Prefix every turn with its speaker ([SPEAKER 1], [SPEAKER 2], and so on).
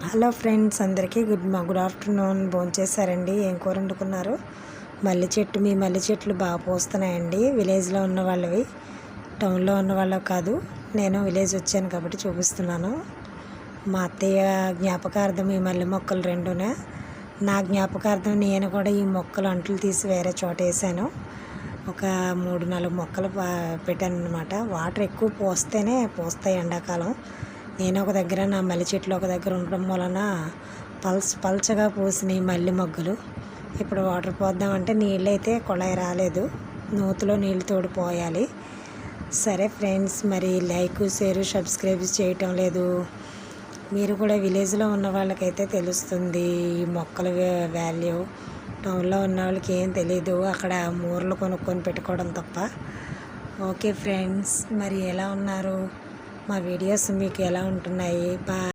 [SPEAKER 1] Hello friends, అందరికీ good afternoon. భోంచేశారండి? ఏం కూర వండుకున్నారు? మల్లె చెట్టు. మీ మల్లె చెట్లు బాగా పూస్తున్నాయండి. విలేజ్లో ఉన్న వాళ్ళవి, టౌన్లో ఉన్న వాళ్ళవి కాదు. నేను విలేజ్ వచ్చాను కాబట్టి చూపిస్తున్నాను. మా అత్తయ్య జ్ఞాపకార్థం ఈ మల్లె మొక్కలు రెండునే. నా జ్ఞాపకార్థం నేను కూడా ఈ మొక్కలు అంట్లు తీసి వేరే చోట వేసాను. ఒక 3-4 మొక్కలు పెట్టాను అనమాట. వాటర్ ఎక్కువ పోస్తేనే పూస్తాయి ఎండాకాలం. నేను ఒక దగ్గర, నా మల్లె చెట్లు ఒక దగ్గర ఉండడం వలన పల్చగా పూసినాయి మల్లె మొగ్గలు. ఇప్పుడు వాటర్ పోద్దామంటే నీళ్ళు అయితే కుళాయి రాలేదు. నూతిలో నీళ్ళు తోడిపోయాలి. సరే ఫ్రెండ్స్, మరి లైక్, షేర్, సబ్స్క్రైబ్ చేయటం లేదు. మీరు కూడా విలేజ్లో ఉన్న వాళ్ళకైతే తెలుస్తుంది ఈ మొక్కల వాల్యూ. టౌన్లో ఉన్న వాళ్ళకి ఏం తెలీదు. అక్కడ మూరలు కొనుక్కొని పెట్టుకోవడం తప్ప. ఓకే ఫ్రెండ్స్, మరి ఎలా ఉన్నారు? మా వీడియోస్ మీకు ఎలా ఉంటున్నాయి? బాయ్.